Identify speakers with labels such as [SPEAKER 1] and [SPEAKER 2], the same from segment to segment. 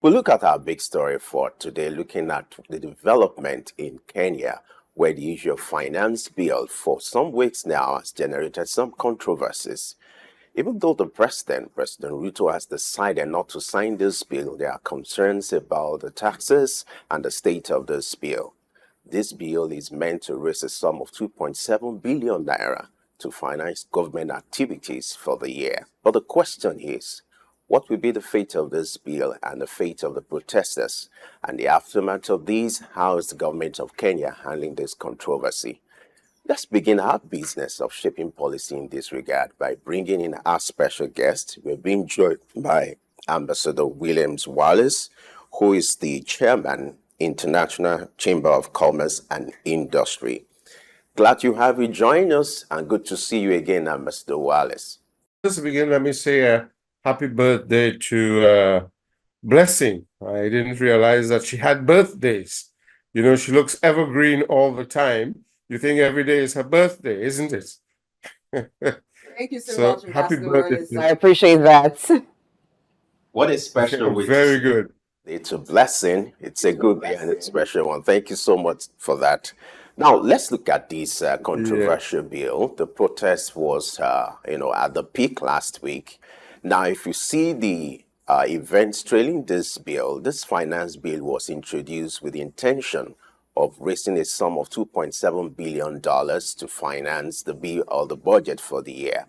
[SPEAKER 1] We'll look at our big story for today, looking at the development in Kenya, where the issue of finance bill for some weeks now has generated some controversies. Even though President Ruto, has decided not to sign this bill, there are concerns about the taxes and the state of this bill. This bill is meant to raise a sum of 2.7 billion naira to finance government activities for the year. But the question is, what will be the fate of this bill and the fate of the protesters? And the aftermath of these, how is the government of Kenya handling this controversy? Let's begin our business of shaping policy in this regard by bringing in our special guest. We're being joined by Ambassador Williams Wallace, who is the chairman, International Chamber of Commerce and Industry. Glad to have you join us, and good to see you again, Ambassador Wallace.
[SPEAKER 2] Just to begin, let me say happy birthday to Blessing. I didn't realize that she had birthdays. You know, she looks evergreen all the time. You think every day is her birthday, isn't it?
[SPEAKER 3] Thank you so much,
[SPEAKER 2] happy birthday.
[SPEAKER 3] I appreciate that.
[SPEAKER 1] What is special with
[SPEAKER 2] Very good.
[SPEAKER 1] It's a blessing. It's a good day and a special one. Thank you so much for that. Now, let's look at this controversial bill. The protest was, at the peak last week. Now, if you see the events trailing this bill, this finance bill was introduced with the intention of raising a sum of $2.7 billion to finance the bill or the budget for the year.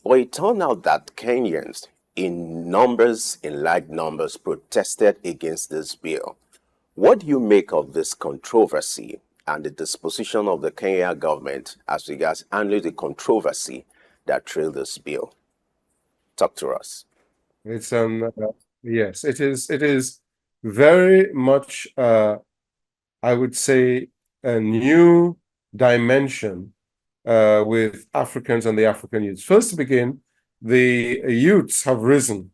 [SPEAKER 1] But it turned out that Kenyans, in large numbers, protested against this bill. What do you make of this controversy and the disposition of the Kenya government as regards handling the controversy that trailed this bill? Talk to us.
[SPEAKER 2] It's yes, it is very much I would say a new dimension with Africans and the African youths. First to begin, the youths have risen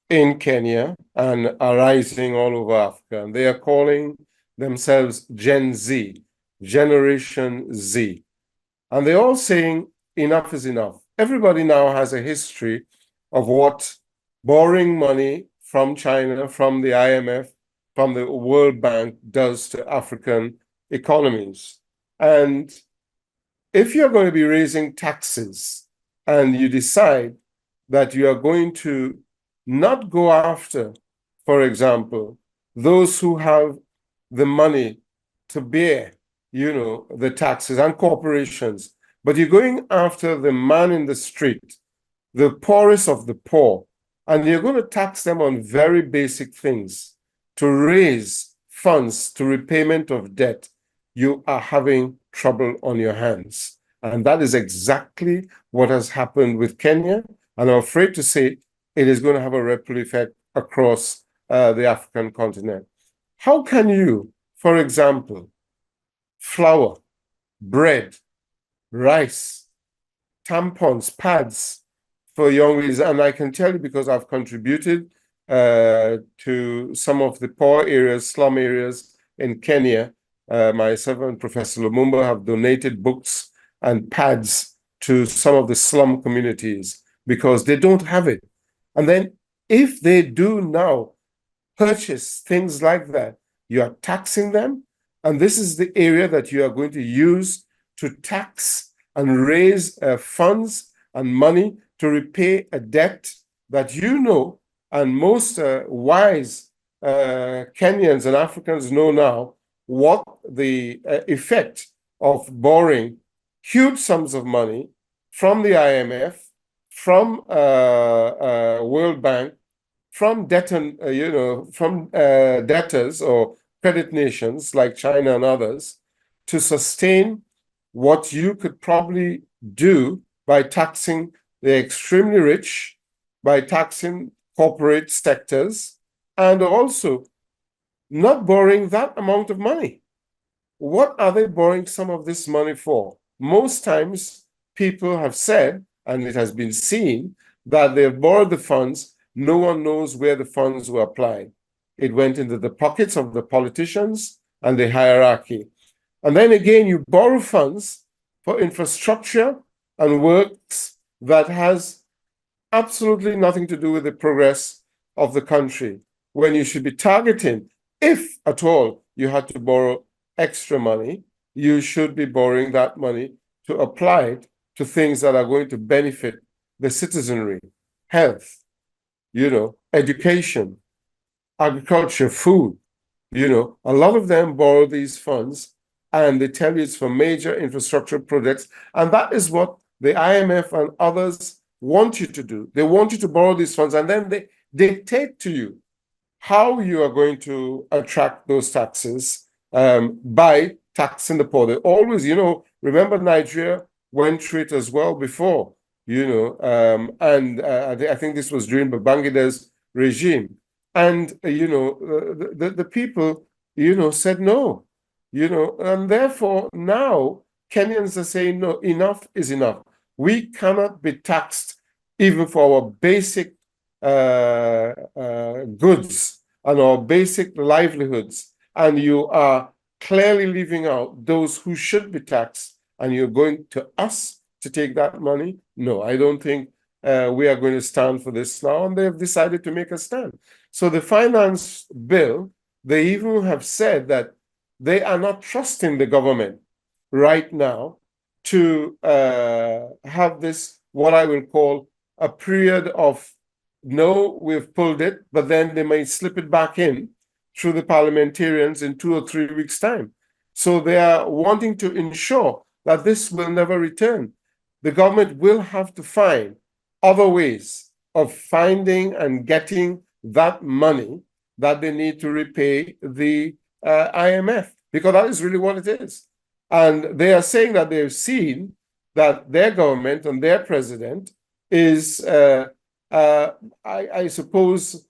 [SPEAKER 2] in Kenya and are rising all over Africa. And they are calling themselves Gen Z, Generation Z. And they're all saying enough is enough. Everybody now has a history of what borrowing money from China, from the IMF, from the World Bank does to African economies. And if you're going to be raising taxes and you decide that you are going to not go after, for example, those who have the money to bear, the taxes and corporations, but you're going after the man in the street, the poorest of the poor, and you're going to tax them on very basic things to raise funds to repayment of debt, you are having trouble on your hands. And that is exactly what has happened with Kenya. And I'm afraid to say it is going to have a ripple effect across the African continent. How can you, for example, flour, bread, rice, tampons, pads for young ladies, and I can tell you because I've contributed to some of the poor areas, slum areas in Kenya. Myself and Professor Lumumba have donated books and pads to some of the slum communities because they don't have it. And then if they do now purchase things like that, you are taxing them. And this is the area that you are going to use to tax and raise funds and money to repay a debt that and most wise Kenyans and Africans know now what the effect of borrowing huge sums of money from the IMF, from World Bank, from debtors or credit nations like China and others to sustain what you could probably do by taxing the extremely rich, by taxing corporate sectors, and also not borrowing that amount of money. What are they borrowing some of this money for? Most times people have said, and it has been seen, that they've borrowed the funds. No one knows where the funds were applied. It went into the pockets of the politicians and the hierarchy. And then again, you borrow funds for infrastructure and works that has absolutely nothing to do with the progress of the country. when you should be targeting, if at all you had to borrow extra money, you should be borrowing that money to apply it to things that are going to benefit the citizenry, health, education, agriculture, food. A lot of them borrow these funds and they tell you it's for major infrastructure projects. And that is what the IMF and others want you to do. They want you to borrow these funds and then they dictate to you how you are going to attract those taxes by taxing the poor. They always, remember Nigeria went through it as well before, and I think this was during Babangida's regime. And, the people, said no, and therefore now Kenyans are saying, no, enough is enough. We cannot be taxed even for our basic goods and our basic livelihoods. And you are clearly leaving out those who should be taxed, and you're going to us to take that money? No, I don't think we are going to stand for this now, and they've decided to make a stand. So the finance bill, they even have said that they are not trusting the government right now to have this, what I will call a period of, no, we've pulled it, but then they may slip it back in through the parliamentarians in 2 or 3 weeks' time. So they are wanting to ensure that this will never return. The government will have to find other ways of finding and getting that money that they need to repay the IMF, because that is really what it is. And they are saying that they've seen that their government and their president is, I suppose,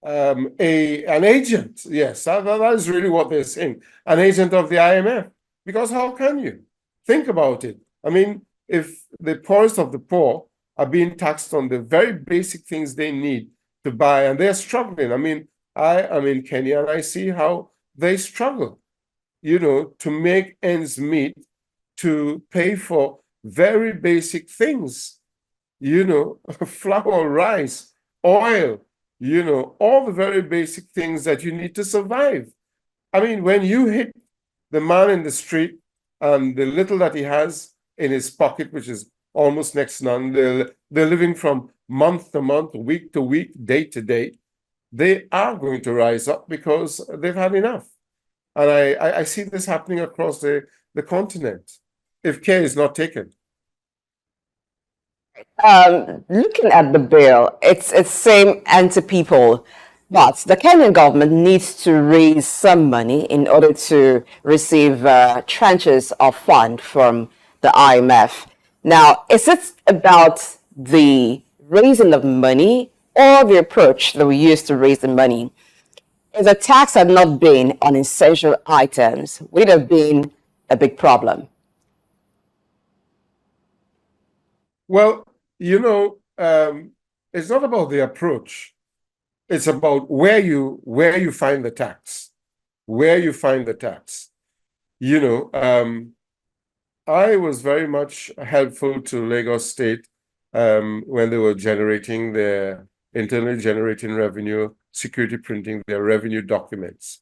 [SPEAKER 2] an agent. Yes, that is really what they're saying, an agent of the IMF. Because how can you? Think about it. I mean, if the poorest of the poor are being taxed on the very basic things they need to buy, and they're struggling. I mean, I am in Kenya and I see how they struggle, to make ends meet, to pay for very basic things, flour, rice, oil, all the very basic things that you need to survive. I mean, when you hit the man in the street and the little that he has in his pocket, which is almost next to none, they're living from month to month, week to week, day to day, they are going to rise up because they've had enough. And I see this happening across the continent if care is not taken.
[SPEAKER 3] Looking at the bill, it's same anti-people, but the Kenyan government needs to raise some money in order to receive tranches of fund from the IMF. Now, is it about the raising of money or the approach that we use to raise the money? If the tax had not been on essential items, would it have been a big problem?
[SPEAKER 2] Well, it's not about the approach. It's about where you find the tax, where you find the tax. I was very much helpful to Lagos State when they were generating their internally generating revenue, security printing their revenue documents.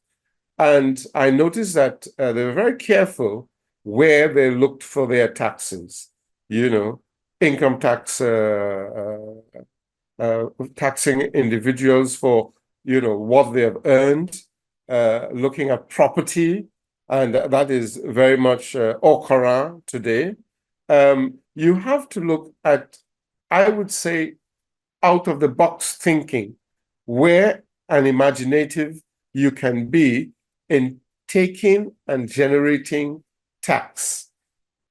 [SPEAKER 2] And I noticed that they were very careful where they looked for their taxes, income tax, taxing individuals for, what they have earned, looking at property, and that is very much au courant today. You have to look at, I would say, out of the box thinking, where and imaginative you can be in taking and generating tax.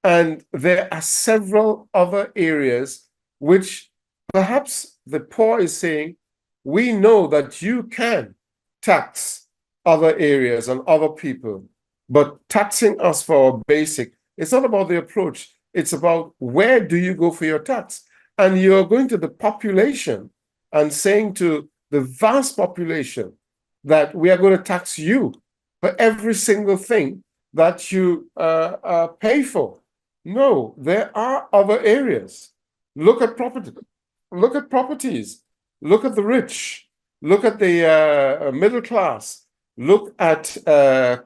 [SPEAKER 2] And there are several other areas which perhaps the poor is saying, we know that you can tax other areas and other people, but taxing us for our basic, it's not about the approach. It's about where do you go for your tax? And you're going to the population and saying to the vast population that we are going to tax you for every single thing that you pay for. No, there are other areas. Look at property. Look at properties. Look at the rich. look at the middle class, look at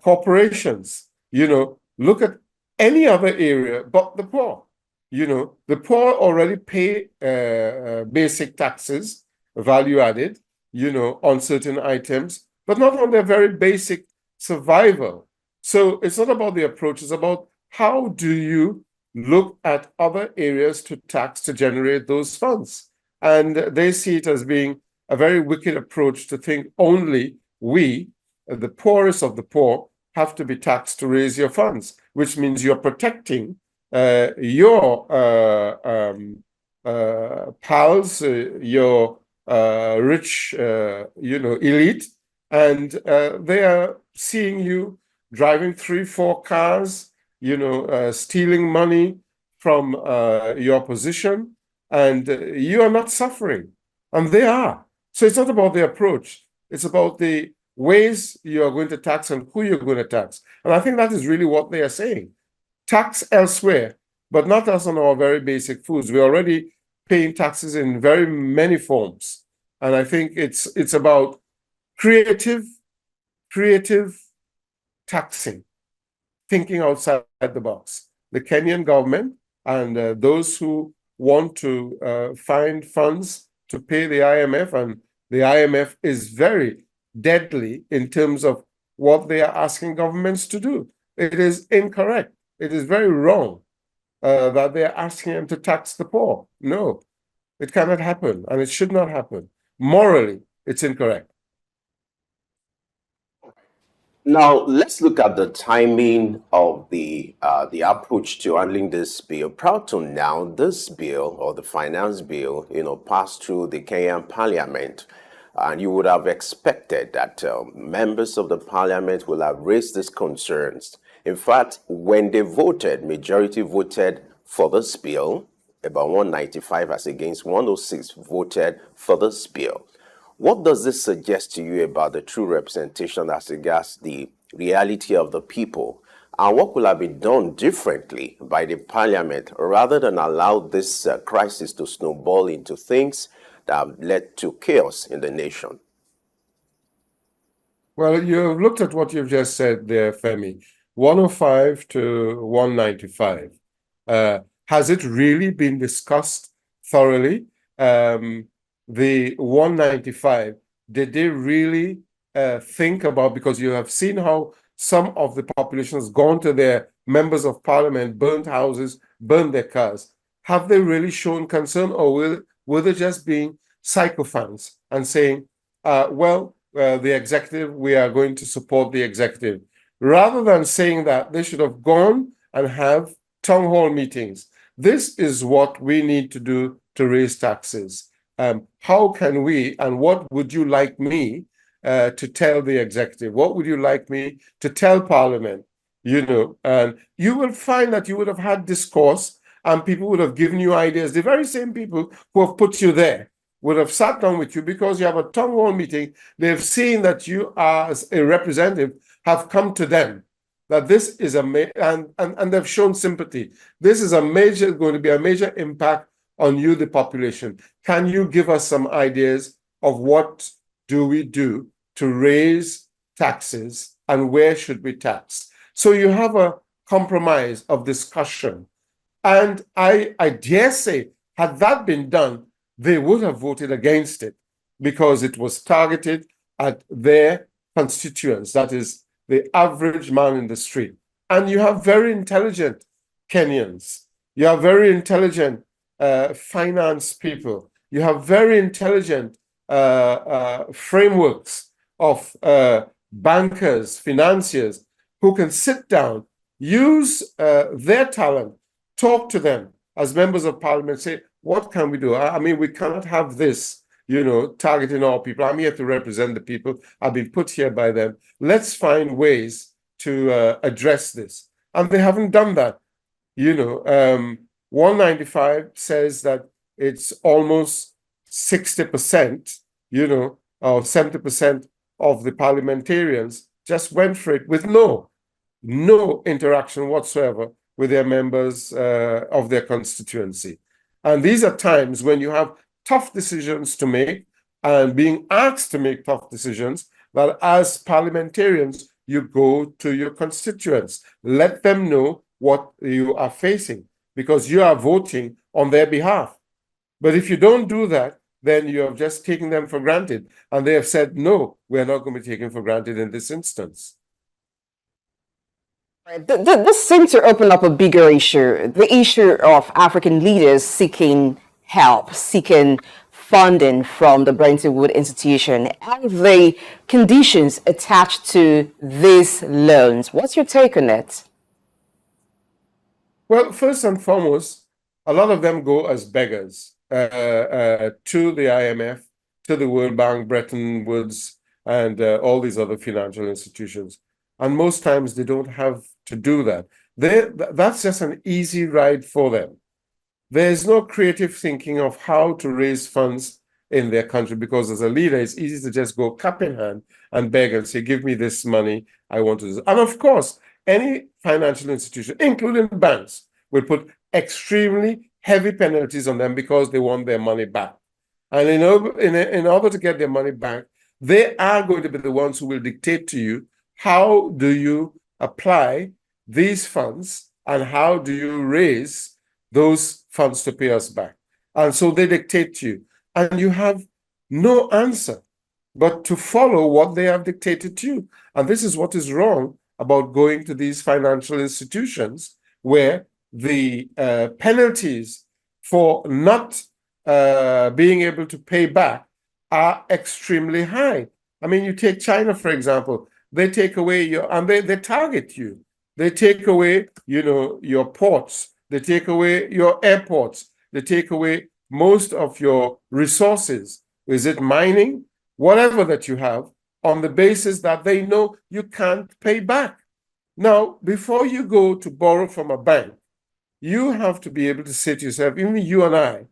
[SPEAKER 2] corporations, look at any other area but the poor. The poor already pay basic taxes, value added, on certain items, but not on their very basic survival. So it's not about the approach, it's about how do you look at other areas to tax to generate those funds. And they see it as being a very wicked approach to think only we, the poorest of the poor, have to be taxed to raise your funds, which means you're protecting your pals, your rich, elite, and they are seeing you driving 3-4 cars, stealing money from your position, and you are not suffering, and they are. So it's not about the approach; it's about the ways you are going to tax and who you're going to tax. And I think that is really what they are saying. Tax elsewhere, but not us on our very basic foods. We're already paying taxes in very many forms. And I think it's about creative taxing, thinking outside the box. The Kenyan government and those who want to find funds to pay the IMF, and the IMF is very deadly in terms of what they are asking governments to do. It is incorrect. It is very wrong that they are asking them to tax the poor. No, it cannot happen, and it should not happen. Morally, it's incorrect.
[SPEAKER 1] Now, let's look at the timing of the approach to handling this bill. Prior to now, this bill, or the finance bill, passed through the Kenyan Parliament, and you would have expected that members of the Parliament will have raised these concerns. In fact, when they voted, majority voted for this bill, about 195 as against 106 voted for this bill. What does this suggest to you about the true representation as regards the reality of the people? And what could have been done differently by the Parliament rather than allow this crisis to snowball into things that have led to chaos in the nation?
[SPEAKER 2] Well, you've looked at what you've just said there, Femi. 105 to 195. Has it really been discussed thoroughly? The 195, did they really think about, because you have seen how some of the population has gone to their members of parliament, burned houses, burned their cars. Have they really shown concern, or were they just being sycophants and saying, the executive, we are going to support the executive? Rather than saying that, they should have gone and have town hall meetings. This is what we need to do to raise taxes. How can we, and what would you like me to tell the executive? What would you like me to tell Parliament? And you will find that you would have had discourse and people would have given you ideas. The very same people who have put you there would have sat down with you because you have a town hall meeting. They've seen that you, as a representative, have come to them, that this is and they've shown sympathy. This is going to be a major impact on you, the population. Can you give us some ideas of what do we do to raise taxes and where should we tax? So you have a compromise of discussion. And I dare say, had that been done, they would have voted against it because it was targeted at their constituents, that is, the average man in the street. And you have very intelligent Kenyans. You have very intelligent finance people. You have very intelligent frameworks of bankers, financiers, who can sit down, use their talent, talk to them as members of parliament, say, what can we do? I mean, we cannot have this, targeting our people. I'm here to represent the people. I've been put here by them. Let's find ways to address this. And they haven't done that. 195 says that it's almost 60%, or 70% of the parliamentarians just went for it with no interaction whatsoever with their members of their constituency. And these are times when you have tough decisions to make, and being asked to make tough decisions, that as parliamentarians, you go to your constituents. Let them know what you are facing, because you are voting on their behalf. But if you don't do that, then you have just taken them for granted. And they have said, no, we're not going to be taken for granted in this instance.
[SPEAKER 3] This seems to open up a bigger issue, the issue of African leaders seeking help, seeking funding from the Bretton Woods institution, and the conditions attached to these loans. What's your take on it?
[SPEAKER 2] Well, first and foremost, a lot of them go as beggars to the IMF, to the World Bank, Bretton Woods, and all these other financial institutions. And most times they don't have to do that. That's just an easy ride for them. There's no creative thinking of how to raise funds in their country, because as a leader, it's easy to just go cap in hand and beg and say, give me this money, I want to do this. And of course, any financial institution, including banks, will put extremely heavy penalties on them because they want their money back. And in order to get their money back, they are going to be the ones who will dictate to you, how do you apply these funds and how do you raise those funds to pay us back? And so they dictate to you. And you have no answer but to follow what they have dictated to you. And this is what is wrong about going to these financial institutions, where the penalties for not being able to pay back are extremely high. I mean, you take China, for example. They take away and they target you. They take away, your ports. They take away your airports. They take away most of your resources. Is it mining? Whatever that you have, on the basis that they know you can't pay back. Now, before you go to borrow from a bank, you have to be able to say to yourself, even you and I,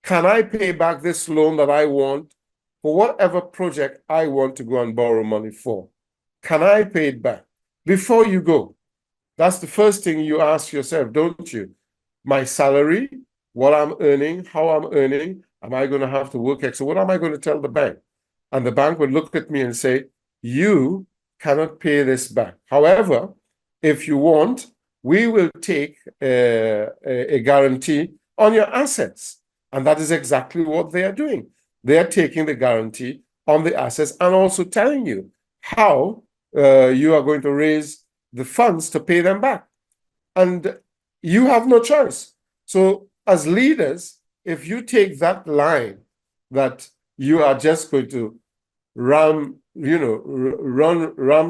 [SPEAKER 2] can I pay back this loan that I want for whatever project I want to go and borrow money for? Can I pay it back? Before you go, that's the first thing you ask yourself, don't you? My salary, what I'm earning, how I'm earning, am I going to have to work extra? What am I going to tell the bank? And the bank would look at me and say, you cannot pay this back. However, if you want, we will take a guarantee on your assets. And that is exactly what they are doing. They are taking the guarantee on the assets and also telling you how you are going to raise the funds to pay them back. And you have no choice. So as leaders, if you take that line that you are just going to run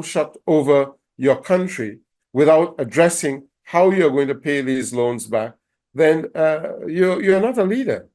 [SPEAKER 2] shut over your country without addressing how you're going to pay these loans back, then you're not a leader.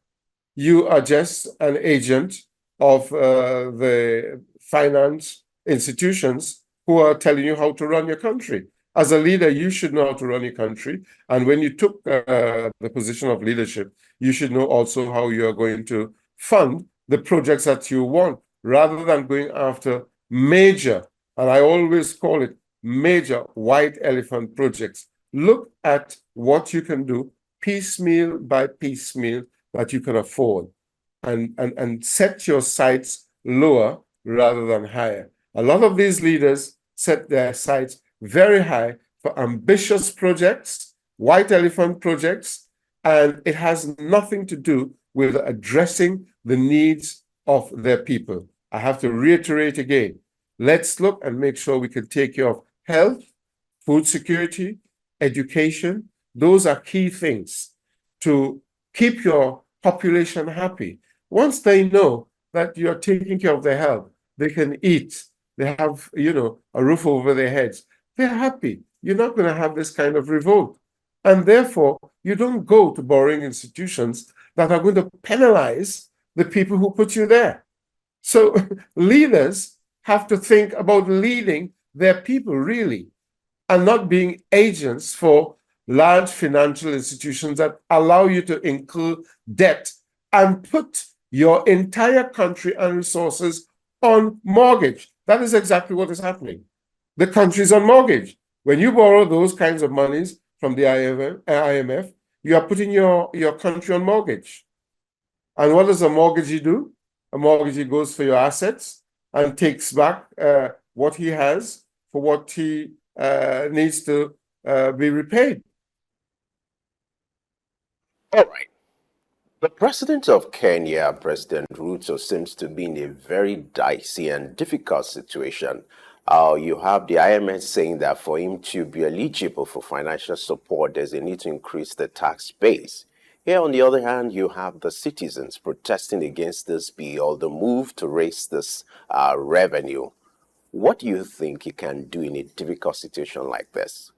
[SPEAKER 2] You are just an agent of the finance institutions who are telling you how to run your country. As a leader, you should know how to run your country. And when you took the position of leadership, you should know also how you are going to fund the projects that you want, rather than going after major, and I always call it major white elephant projects. Look at what you can do piecemeal by piecemeal that you can afford, and set your sights lower rather than higher. A lot of these leaders set their sights very high for ambitious projects, white elephant projects, and it has nothing to do with addressing the needs of their people. I have to reiterate again, let's look and make sure we can take care of health, food security, education. Those are key things to keep your population happy. Once they know that you're taking care of their health, they can eat, they have, a roof over their heads, they're happy. You're not going to have this kind of revolt. And therefore, you don't go to borrowing institutions that are going to penalize the people who put you there. So leaders have to think about leading their people, really, and not being agents for large financial institutions that allow you to incur debt and put your entire country and resources on mortgage. That is exactly what is happening. The country's on mortgage. When you borrow those kinds of monies from the IMF, you are putting your country on mortgage. And what does a mortgagee do? A mortgagee goes for your assets and takes back what he has for what he needs to be repaid.
[SPEAKER 1] All right. The president of Kenya, President Ruto, seems to be in a very dicey and difficult situation. You have the IMF saying that for him to be eligible for financial support, there's a need to increase the tax base. Here, on the other hand, you have the citizens protesting against this bill, the move to raise this revenue. What do you think he can do in a difficult situation like this?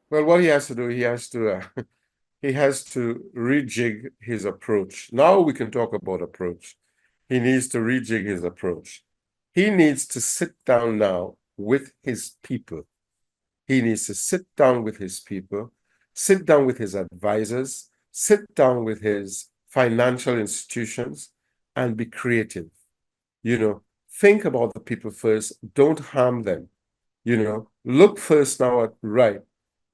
[SPEAKER 2] Well, what he has to do, he has to rejig his approach. Now we can talk about approach. He needs to rejig his approach. He needs to sit down now with his people. He needs to sit down with his people, sit down with his advisors, sit down with his financial institutions, and be creative. Think about the people first. Don't harm them. Look first now at, right,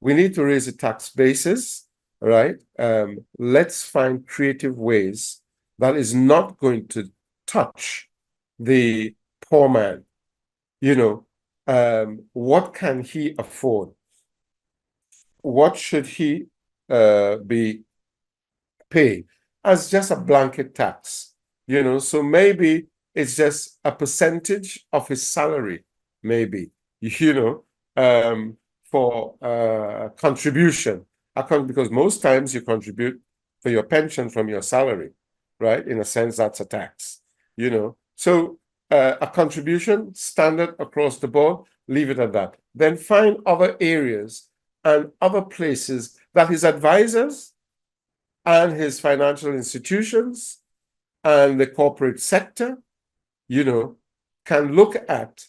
[SPEAKER 2] we need to raise the tax basis, right? Let's find creative ways that is not going to touch the poor man. What can he afford? What should he be paid as just a blanket tax? So maybe it's just a percentage of his salary, maybe, for contribution. Because most times you contribute for your pension from your salary, right? In a sense, that's a tax, So a contribution, standard across the board, leave it at that. Then find other areas and other places that his advisors and his financial institutions and the corporate sector, can look at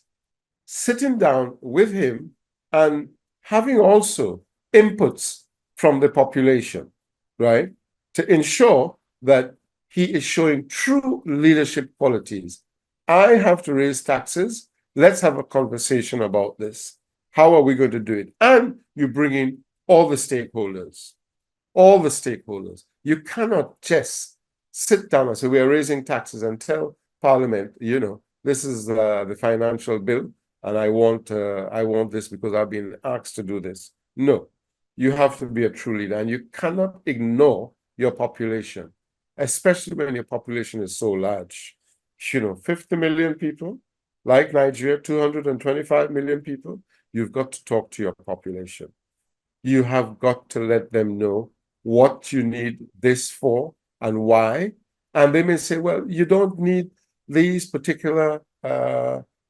[SPEAKER 2] sitting down with him and having also inputs from the population, right? To ensure that he is showing true leadership qualities. I have to raise taxes. Let's have a conversation about this. How are we going to do it? And you bring in all the stakeholders. All the stakeholders. You cannot just sit down and say, we are raising taxes and tell Parliament, this is the financial bill, and I want this because I've been asked to do this. No, you have to be a true leader, and you cannot ignore your population, especially when your population is so large. 50 million people, like Nigeria, 225 million people. You've got to talk to your population. You have got to let them know what you need this for and why. And they may say, well, you don't need these particular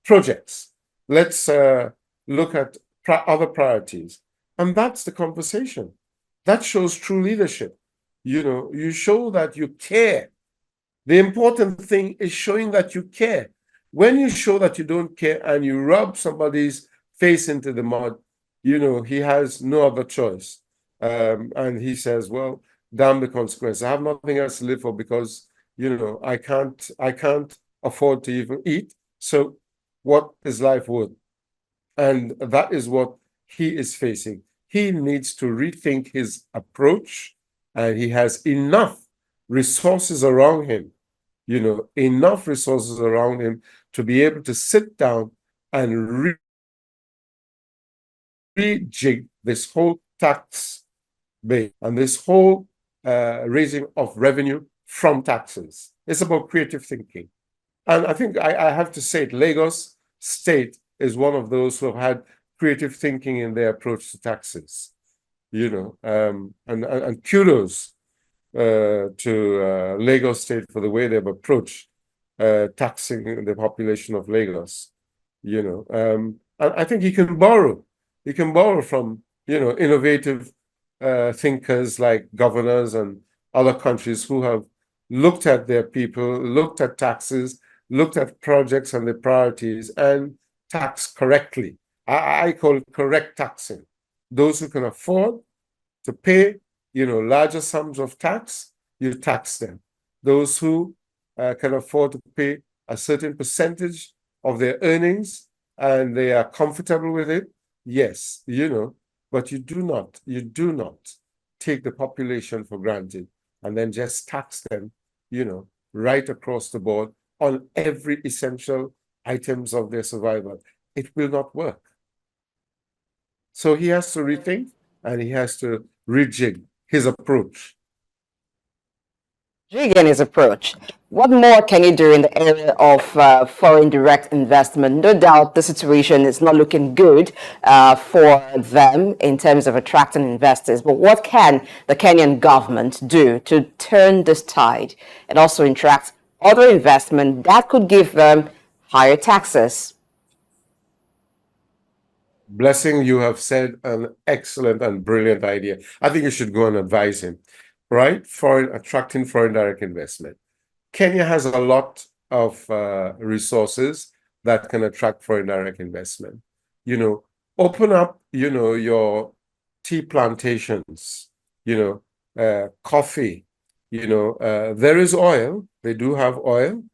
[SPEAKER 2] projects. Let's look at other priorities. And that's the conversation. That shows true leadership. You show that you care. The important thing is showing that you care. When you show that you don't care and you rub somebody's face into the mud, he has no other choice. And he says, well, damn the consequence. I have nothing else to live for because, I can't afford to even eat. So what is life worth? And that is what he is facing. He needs to rethink his approach, and he has enough resources around him, enough resources around him to be able to sit down and rejig this whole tax base and this whole raising of revenue from taxes. It's about creative thinking. And I think I have to say it, Lagos State is one of those who have had creative thinking in their approach to taxes, and kudos to Lagos State for the way they've approached taxing the population of Lagos, and I think he can borrow from, innovative thinkers like governors and other countries who have looked at their people, looked at taxes, looked at projects and the priorities, and tax correctly. I call it correct taxing. Those who can afford to pay, larger sums of tax, you tax them. Those who can afford to pay a certain percentage of their earnings and they are comfortable with it, yes, but you do not take the population for granted and then just tax them right across the board on every essential items of their survival. It will not work. So he has to rethink and he has to rejig his approach.
[SPEAKER 3] Jigging his approach. What more can you do in the area of foreign direct investment? No doubt the situation is not looking good for them in terms of attracting investors. But what can the Kenyan government do to turn this tide and also attract other investment that could give them higher taxes?
[SPEAKER 2] Blessing, you have said an excellent and brilliant idea. I think you should go and advise him, right? Attracting foreign direct investment. Kenya has a lot of resources that can attract foreign direct investment. Open up, your tea plantations, coffee, there is oil. They do have oil,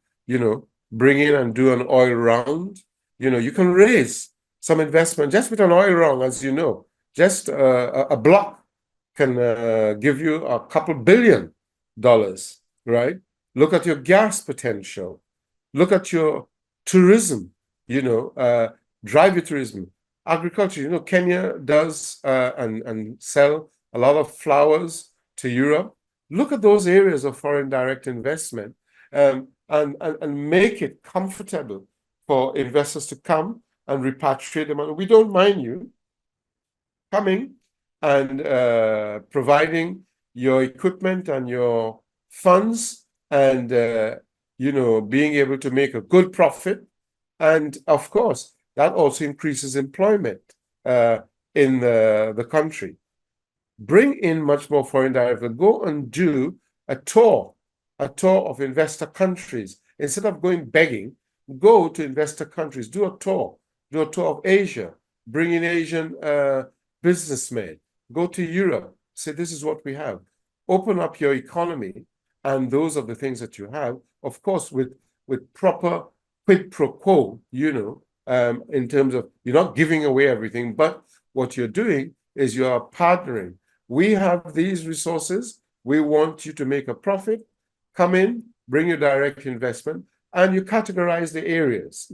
[SPEAKER 2] bring in and do an oil round. You can raise some investment just with an oil round, as you know. Just a block can give you a couple $1 billion, right? Look at your gas potential. Look at your tourism, drive your tourism. Agriculture, Kenya does and sell a lot of flowers to Europe. Look at those areas of foreign direct investment and make it comfortable for investors to come and repatriate the money. We don't mind you coming and providing your equipment and your funds and, being able to make a good profit. And of course, that also increases employment in the country. Bring in much more foreign direct. Go and do a tour of investor countries. Instead of going begging, go to investor countries, do a tour of Asia, bring in Asian businessmen, go to Europe, say this is what we have. Open up your economy, and those are the things that you have, of course, with proper quid pro quo, in terms of you're not giving away everything, but what you're doing is you are partnering. We have these resources. We want you to make a profit. Come in, bring your direct investment, and you categorize the areas,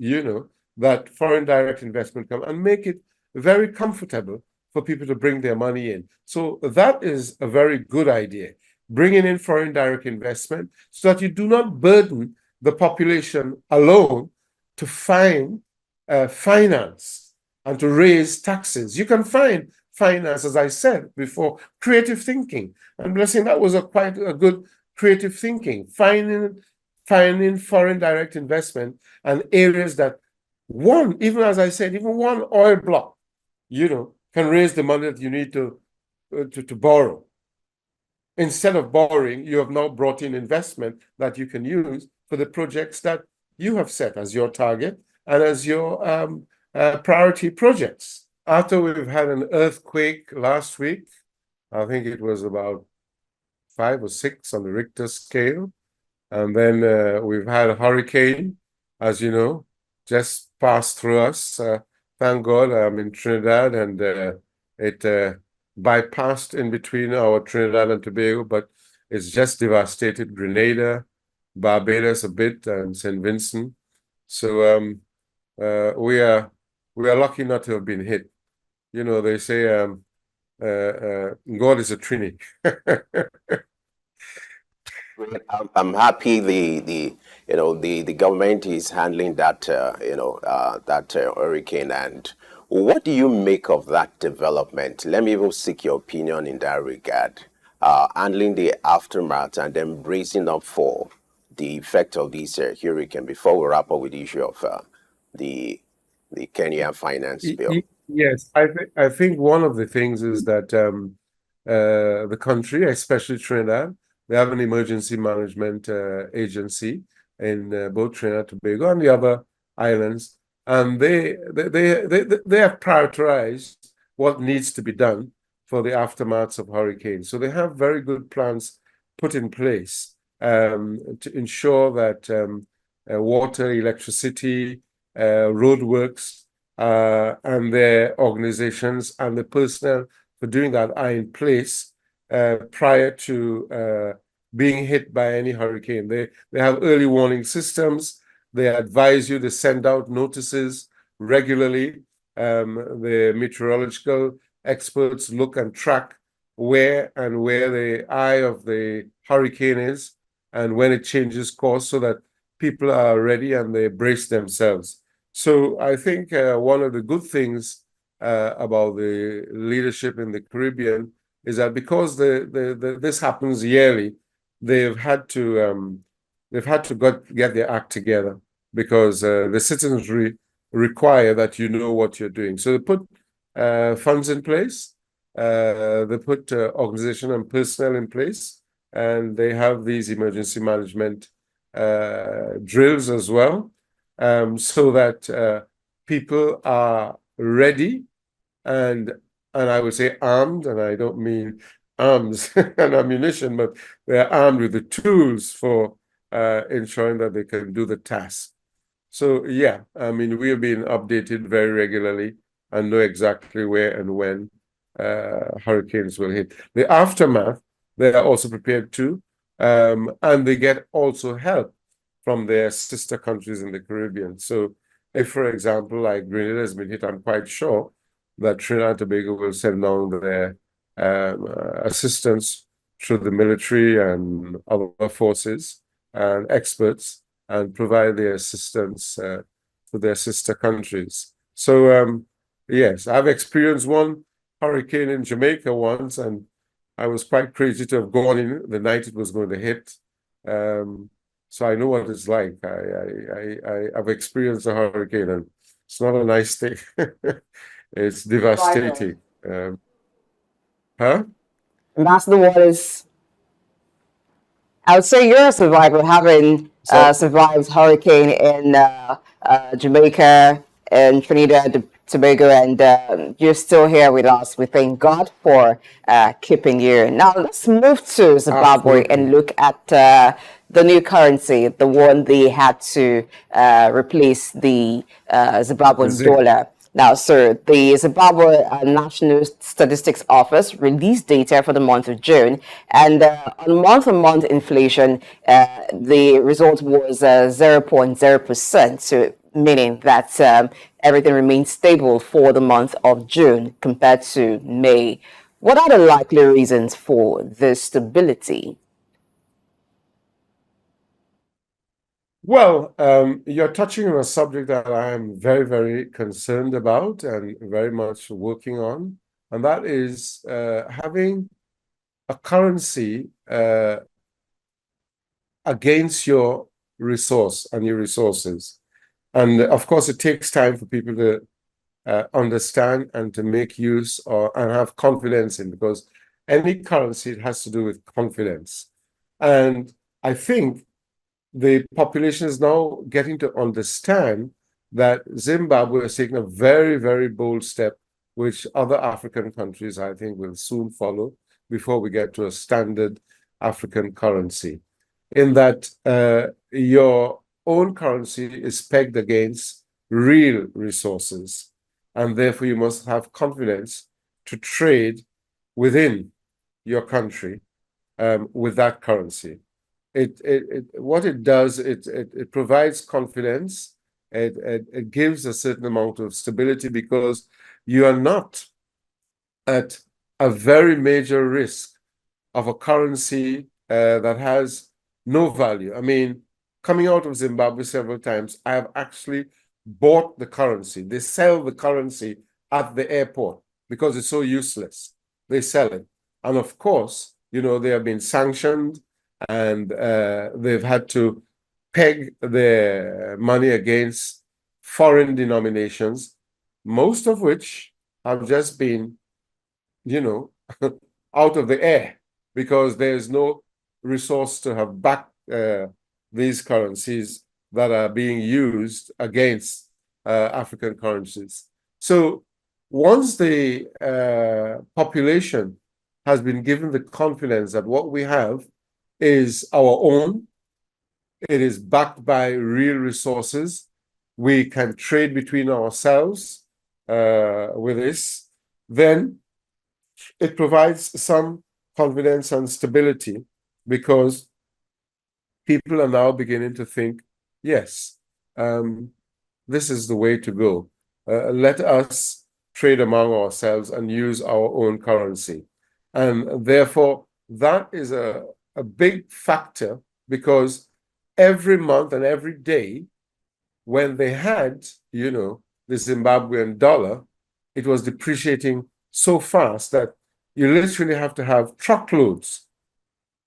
[SPEAKER 2] that foreign direct investment come and make it very comfortable for people to bring their money in. So that is a very good idea. Bringing in foreign direct investment so that you do not burden the population alone to find finance and to raise taxes. You can find finance, as I said before, creative thinking. And Blessing, that was quite a good creative thinking, finding foreign direct investment and areas that even as I said, even one oil block, can raise the money that you need to borrow. Instead of borrowing, you have now brought in investment that you can use for the projects that you have set as your target and as your priority projects. After we've had an earthquake last week, I think it was about 5 or 6 on the Richter scale. And then we've had a hurricane, as you know, just passed through us. Thank God I'm in Trinidad, and it bypassed in between our Trinidad and Tobago, but it's just devastated Grenada, Barbados a bit, and St. Vincent. So we are lucky not to have been hit. They say God is a Trini.
[SPEAKER 1] I'm happy the government is handling that hurricane. And what do you make of that development? Let me even seek your opinion in that regard. Handling the aftermath and then bracing up for the effect of this hurricane before we wrap up with the issue of the Kenya finance bill.
[SPEAKER 2] Yes, I think one of the things is that the country, especially Trinidad, they have an emergency management agency in both Trinidad and Tobago and the other islands, and they have prioritized what needs to be done for the aftermaths of hurricanes. So they have very good plans put in place to ensure that water, electricity, roadworks, and their organizations and the personnel for doing that are in place prior to being hit by any hurricane. They have early warning systems. They advise you to send out notices regularly. The meteorological experts look and track where the eye of the hurricane is and when it changes course, so that people are ready and they brace themselves. So I think one of the good things about the leadership in the Caribbean is that because this happens yearly, they've had to get their act together, because the citizens require that you know what you're doing. So they put funds in place, they put organization and personnel in place, and they have these emergency management drills as well, so that people are ready and I would say armed, and I don't mean arms and ammunition, but they're armed with the tools for ensuring that they can do the task. So yeah, I mean, we are being updated very regularly and know exactly where and when hurricanes will hit. The aftermath, they are also prepared too, and they get also help from their sister countries in the Caribbean. So if, for example, like Grenada has been hit, I'm quite sure that Trinidad and Tobago will send down their assistance through the military and other forces and experts, and provide their assistance to their sister countries. So yes, I've experienced one hurricane in Jamaica once, and I was quite crazy to have gone in the night it was going to hit. So I know what it's like. I've experienced a hurricane, and it's not a nice thing. It's devastating. Huh?
[SPEAKER 3] Ambassador Wallace, I would say you're a survivor, having survived hurricane in Jamaica and Trinidad, Tobago, and you're still here with us. We thank God for keeping you. Now let's move to Zimbabwe and look at the new currency, the one they had to replace the Zimbabwean dollar. Now, sir, the Zimbabwe National Statistics Office released data for the month of June, and on month-on-month inflation, the result was 0.0%, so meaning that everything remains stable for the month of June compared to May. What are the likely reasons for this stability?
[SPEAKER 2] Well, you're touching on a subject that I am very, very concerned about and very much working on, and that is having a currency against your resource and your resources. And of course, it takes time for people to understand and to make use and have confidence in, because any currency, it has to do with confidence. And I think the population is now getting to understand that Zimbabwe is taking a very, very bold step, which other African countries, I think, will soon follow before we get to a standard African currency, in that your own currency is pegged against real resources, and therefore you must have confidence to trade within your country with that currency. What it does, it provides confidence. It gives a certain amount of stability, because you are not at a very major risk of a currency that has no value. I mean, coming out of Zimbabwe several times, I have actually bought the currency. They sell the currency at the airport because it's so useless. They sell it. And of course, you know, they have been sanctioned, and they've had to peg their money against foreign denominations, most of which have just been, you know, out of the air, because there's no resource to have backed these currencies that are being used against African currencies. So once the population has been given the confidence that what we have is our own, it is backed by real resources, we can trade between ourselves with this, then it provides some confidence and stability because people are now beginning to think, yes, this is the way to go. Let us trade among ourselves and use our own currency. And therefore, that is a big factor, because every month and every day, when they had, the Zimbabwean dollar, it was depreciating so fast that you literally have to have truckloads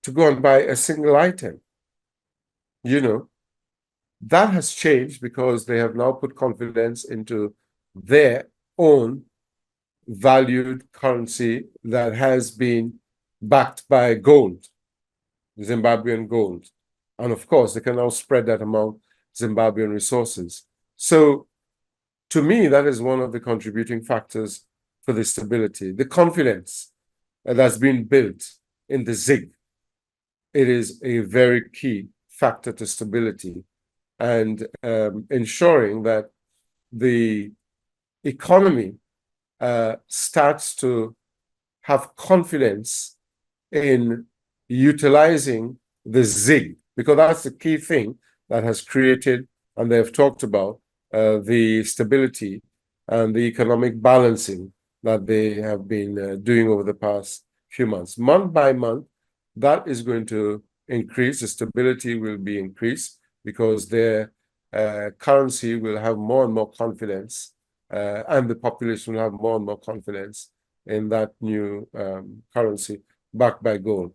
[SPEAKER 2] to go and buy a single item. That has changed because they have now put confidence into their own valued currency that has been backed by gold, Zimbabwean gold. And of course, they can now spread that among Zimbabwean resources. So to me, that is one of the contributing factors for the stability, the confidence that's been built in the ZiG. It is a very key factor to stability, and ensuring that the economy starts to have confidence in utilizing the ZiG, because that's the key thing that has created, and they've talked about, the stability and the economic balancing that they have been doing over the past few months. Month by month, that is going to increase. The stability will be increased because their currency will have more and more confidence, and the population will have more and more confidence in that new currency backed by gold.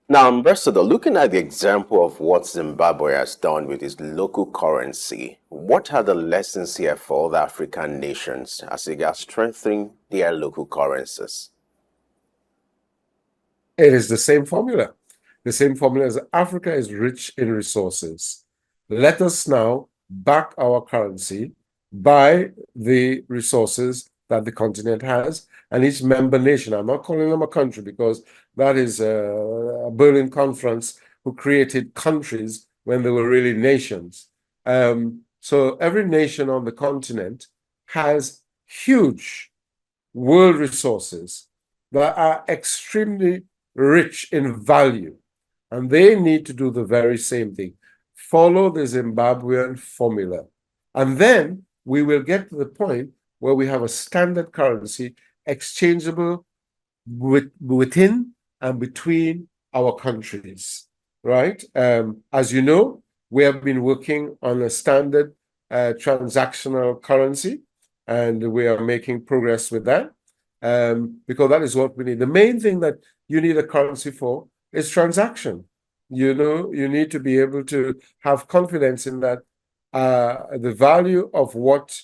[SPEAKER 1] Now, Ambassador, looking at the example of what Zimbabwe has done with its local currency, what are the lessons here for other African nations as they are strengthening their local currencies?
[SPEAKER 2] It is the same formula. The same formula as Africa is rich in resources. Let us now back our currency by the resources that the continent has, and each member nation. I'm not calling them a country because that is a Berlin conference who created countries when they were really nations. So every nation on the continent has huge world resources that are extremely rich in value, and they need to do the very same thing. Follow the Zimbabwean formula, and then we will get to the point where we have a standard currency exchangeable within and between our countries, right? As you know, we have been working on a standard transactional currency, and we are making progress with that, because that is what we need. The main thing that you need a currency for is transaction. You need to be able to have confidence in that the value of what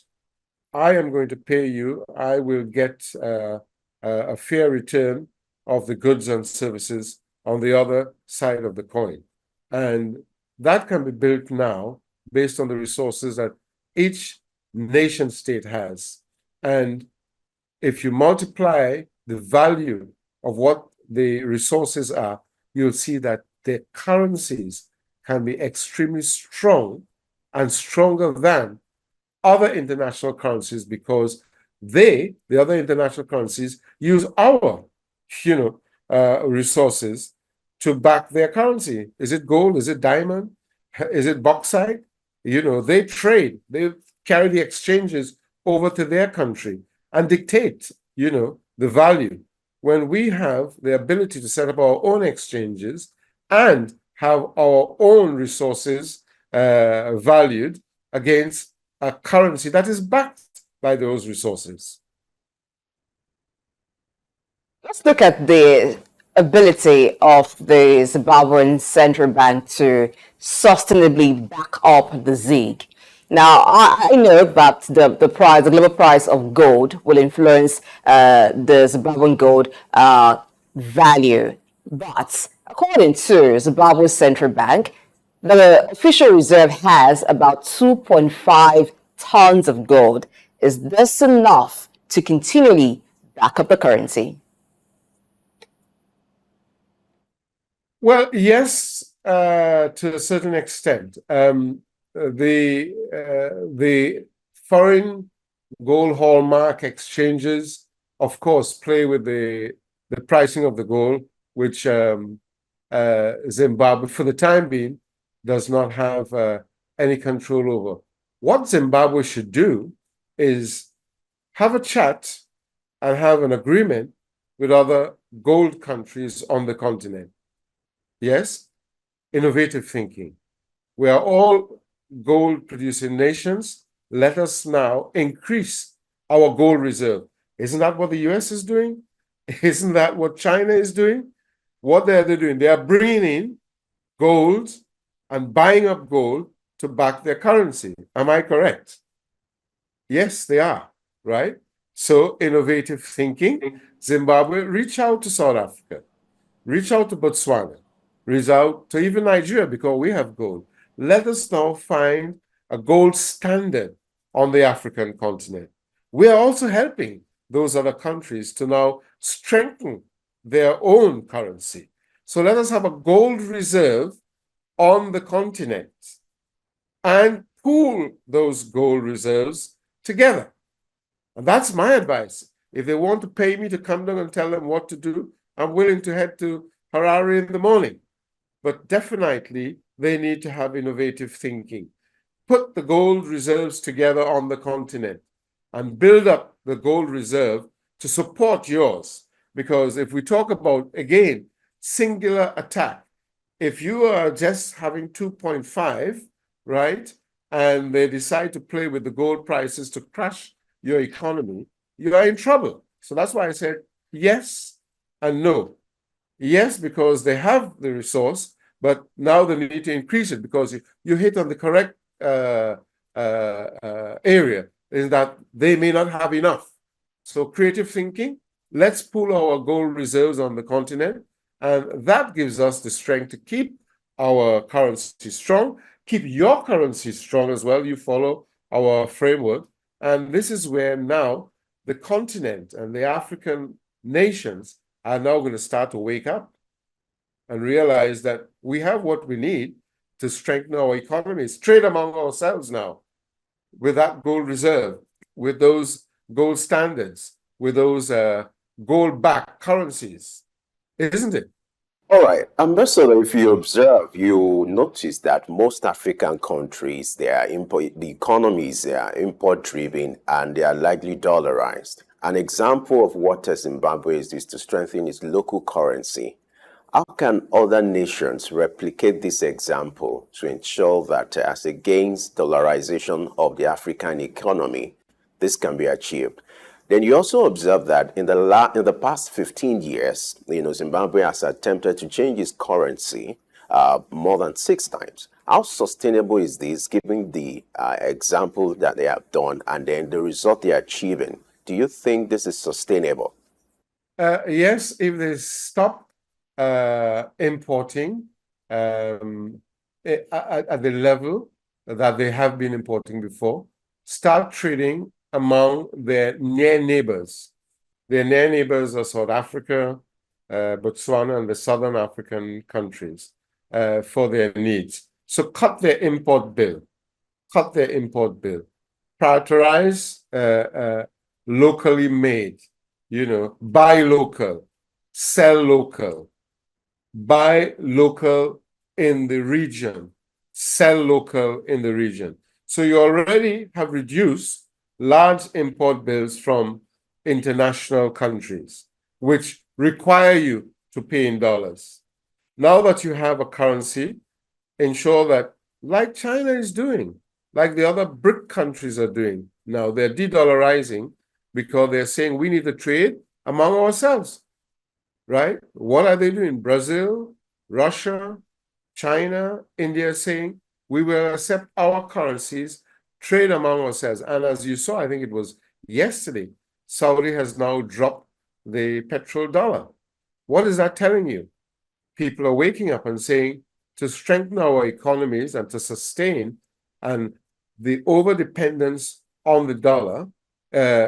[SPEAKER 2] I am going to pay you, I will get a fair return of the goods and services on the other side of the coin. And that can be built now based on the resources that each nation state has. And if you multiply the value of what the resources are, you'll see that the currencies can be extremely strong and stronger than other international currencies, because the other international currencies, use our, resources to back their currency. Is it gold? Is it diamond? Is it bauxite? They trade. They carry the exchanges over to their country and dictate, the value. When we have the ability to set up our own exchanges and have our own resources valued against a currency that is backed by those resources.
[SPEAKER 3] Let's look at the ability of the Zimbabwean central bank to sustainably back up the ZiG. Now, I know that the global price of gold will influence the Zimbabwean gold value. But according to Zimbabwe's central bank, the official reserve has about 2.5 tons of gold. Is this enough to continually back up the currency?
[SPEAKER 2] Well, yes, to a certain extent. The foreign gold hallmark exchanges, of course, play with the pricing of the gold which Zimbabwe, for the time being, does not have any control over. What Zimbabwe should do is have a chat and have an agreement with other gold countries on the continent. Yes, innovative thinking. We are all gold-producing nations. Let us now increase our gold reserve. Isn't that what the US is doing? Isn't that what China is doing? What are they doing? They are bringing in gold and buying up gold to back their currency. Am I correct? Yes, they are, right? So innovative thinking. Zimbabwe, reach out to South Africa, reach out to Botswana, reach out to even Nigeria because we have gold. Let us now find a gold standard on the African continent. We are also helping those other countries to now strengthen their own currency. So let us have a gold reserve on the continent and pool those gold reserves together. And that's my advice. If they want to pay me to come down and tell them what to do, I'm willing to head to Harare in the morning. But definitely, they need to have innovative thinking. Put the gold reserves together on the continent and build up the gold reserve to support yours. Because if we talk about, again, singular attack, if you are just having 2.5, right, and they decide to play with the gold prices to crash your economy, you are in trouble. So that's why I said yes and no. Yes, because they have the resource, but now they need to increase it because you hit on the correct area, is that they may not have enough. So creative thinking, let's pool our gold reserves on the continent, and that gives us the strength to keep our currency strong, keep your currency strong as well. You follow our framework. And this is where now the continent and the African nations are now going to start to wake up and realize that we have what we need to strengthen our economies, trade among ourselves now with that gold reserve, with those gold standards, with those gold-backed currencies, isn't it?
[SPEAKER 1] All right, Ambassador, if you observe, you notice that most African countries, the economies are import-driven and they are likely dollarized. An example of what Zimbabwe is to strengthen its local currency. How can other nations replicate this example to ensure that as against dollarization of the African economy, this can be achieved? Then you also observe that in the past 15 years, Zimbabwe has attempted to change its currency more than 6 times. How sustainable is this, given the example that they have done and then the result they are achieving? Do you think this is sustainable?
[SPEAKER 2] Yes, if they stop importing at the level that they have been importing before, start trading among their near neighbors. Their near neighbors are South Africa, Botswana, and the southern African countries for their needs. So cut their import bill. Cut their import bill. Prioritize locally made, buy local, sell local, buy local in the region, sell local in the region. So you already have reduced large import bills from international countries, which require you to pay in dollars. Now that you have a currency, ensure that, like China is doing, like the other BRIC countries are doing now, they're de-dollarizing because they're saying we need to trade among ourselves, right? What are they doing? Brazil, Russia, China, India are saying we will accept our currencies, trade among ourselves. And as you saw, I think it was yesterday, Saudi has now dropped the petrodollar. What is that telling you? People are waking up and saying, to strengthen our economies and to sustain and the overdependence on the dollar,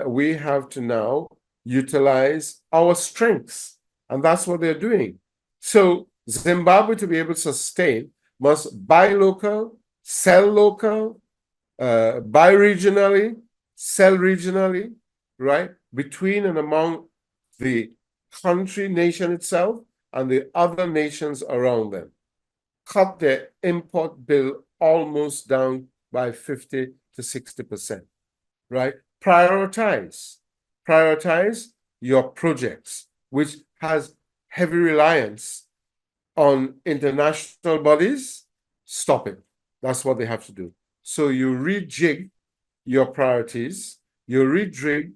[SPEAKER 2] we have to now utilize our strengths. And that's what they're doing. So Zimbabwe, to be able to sustain, must buy local, sell local, buy regionally, sell regionally, right? Between and among the country, nation itself, and the other nations around them cut their import bill almost down by 50 to 60%, right? Prioritize your projects, which has heavy reliance on international bodies. Stop it. That's what they have to do. So you rejig your priorities, you rejig,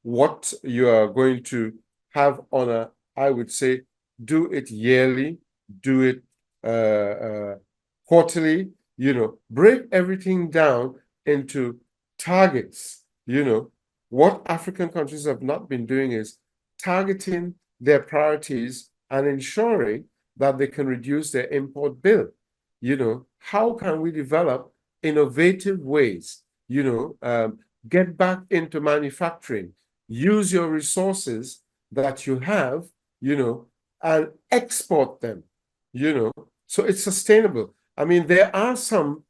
[SPEAKER 2] what you are going to have on a, I would say, do it yearly, do it quarterly, break everything down into targets. What African countries have not been doing is targeting their priorities and ensuring that they can reduce their import bill. How can we develop innovative ways, get back into manufacturing, use your resources that you have, and export them, so it's sustainable. I mean, there are some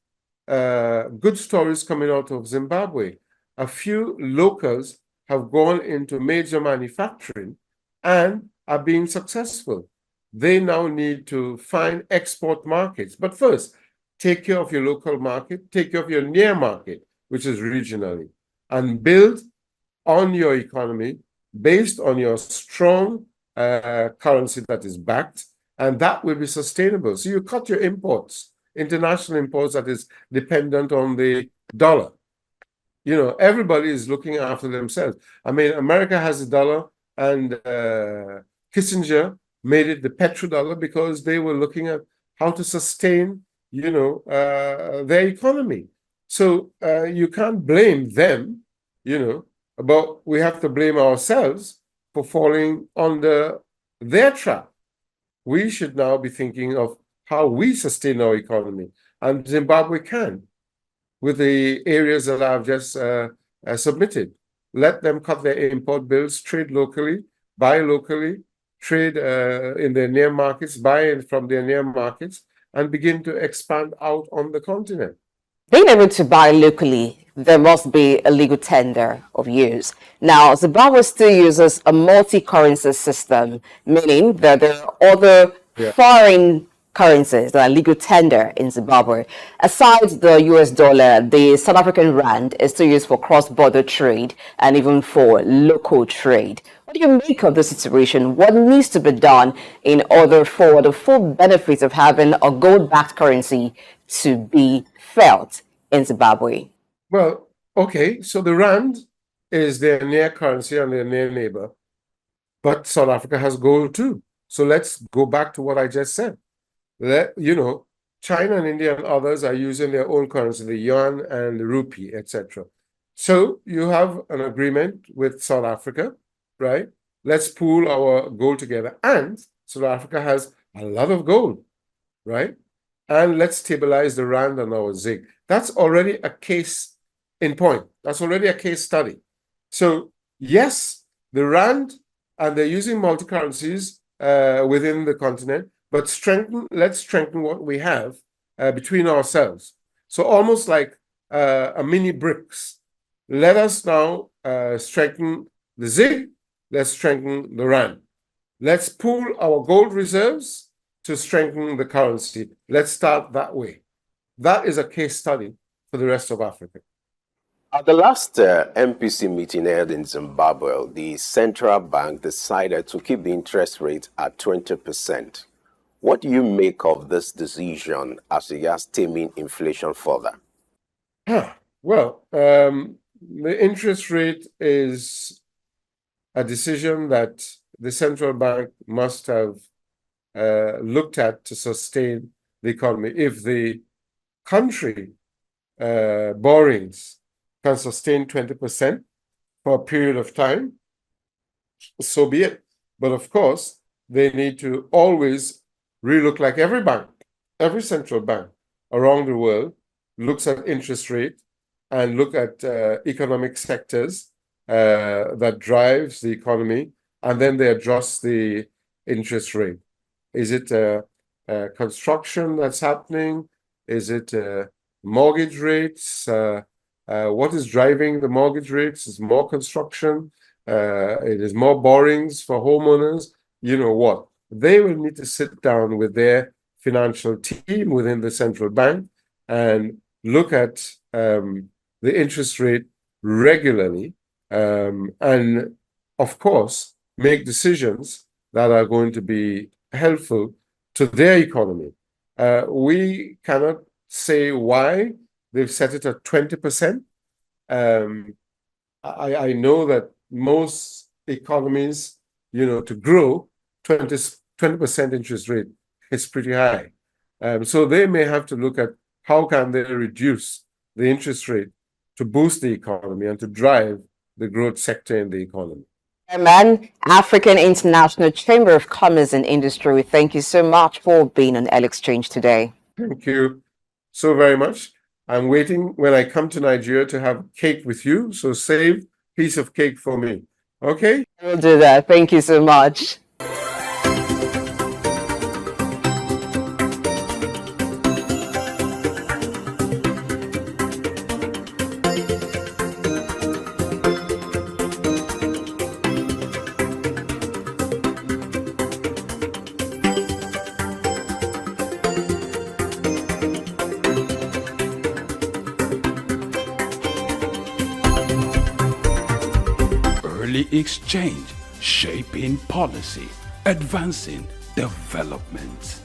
[SPEAKER 2] good stories coming out of Zimbabwe. A few locals have gone into major manufacturing and are being successful. They now need to find export markets. But first, take care of your local market, take care of your near market, which is regionally, and build on your economy based on your strong currency that is backed, and that will be sustainable. So you cut your imports, international imports that is dependent on the dollar. Everybody is looking after themselves. I mean, America has a dollar, and Kissinger made it the petrodollar because they were looking at how to sustain, their economy. So you can't blame them, but we have to blame ourselves for falling under their trap. We should now be thinking of how we sustain our economy, and Zimbabwe can, with the areas that I've just submitted. Let them cut their import bills, trade locally, buy locally, trade in their near markets, buy from their near markets, and begin to expand out on the continent.
[SPEAKER 3] Being able to buy locally, there must be a legal tender of use. Now, Zimbabwe still uses a multi-currency system, meaning that there are other foreign currencies that are legal tender in Zimbabwe. Aside the US dollar, the South African rand is still used for cross-border trade and even for local trade. What do you make of the situation? What needs to be done in order for the full benefits of having a gold-backed currency to be felt in Zimbabwe?
[SPEAKER 2] Well, okay, so the rand is their near currency and their near neighbor, but South Africa has gold too. So let's go back to what I just said. China and India and others are using their own currency, the yuan and the rupee, etc. So you have an agreement with South Africa, right? Let's pool our gold together. And South Africa has a lot of gold, right? And let's stabilize the rand and our ZiG. That's already a case in point. That's already a case study. So yes, the rand, and they're using multi-currencies within the continent, but let's strengthen what we have between ourselves. So almost like a mini BRICS. Let us now strengthen the ZiG, let's strengthen the rand. Let's pool our gold reserves to strengthen the currency. Let's start that way. That is a case study for the rest of Africa.
[SPEAKER 1] At the last MPC meeting held in Zimbabwe, the central bank decided to keep the interest rate at 20%. What do you make of this decision as regards taming inflation further?
[SPEAKER 2] Well, the interest rate is a decision that the central bank must have looked at to sustain the economy. If the country borrowings can sustain 20% for a period of time, so be it. But of course, they need to always relook, like every bank, every central bank around the world looks at interest rate and look at economic sectors that drives the economy, and then they adjust the interest rate. Is it construction that's happening? Is it mortgage rates? What is driving the mortgage rates? Is more construction? It is more borrowings for homeowners? you know what? They will need to sit down with their financial team within the central bank and look at the interest rate regularly, and of course, make decisions that are going to be helpful to their economy. We cannot say why they've set it at 20%. I know that most economies, you know, to grow, 20% interest rate is pretty high. So they may have to look at how can they reduce the interest rate to boost the economy and to drive the growth sector in the economy.
[SPEAKER 3] Chairman, African International Chamber of Commerce and Industry, we thank you so much for being on L Exchange today.
[SPEAKER 2] Thank you so very much. I'm waiting when I come to Nigeria to have cake with you, so save a piece of cake for me. Okay?
[SPEAKER 3] We'll do that. Thank you so much.
[SPEAKER 4] Early exchange, shaping policy, advancing development.